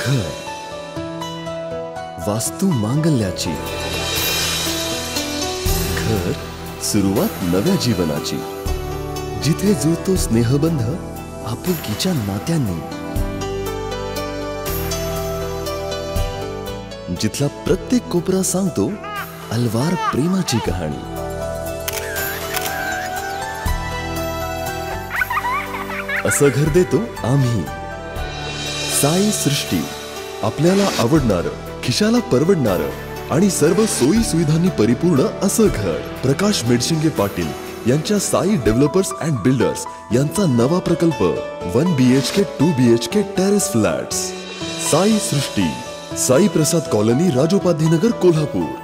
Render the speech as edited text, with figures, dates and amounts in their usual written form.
घर, वास्तू मांगल्याची. घर, सुरुवात नव्या जीवनाची. जिथे जुळतो स्नेहबंध आपुलकीच्या नात्यांनी. जिथला प्रत्येक कोपरा सांगतो अलवार प्रेमाची कहाणी. असं घर देतो आम्ही. साई सृष्टी. आपल्याला आवडणारं, खिशाला परवडणारं आणि सर्व सोयी सुविधांनी परिपूर्ण असं घर. प्रकाश मेडशिंगे पाटील यांच्या साई डेव्हलपर्स अँड बिल्डर्स यांचा नवा प्रकल्प 1 BHK 2 BHK terrace flats. Sai Srishti, Sai Prasad colony, Rajopadhyenagar, Kolhapur.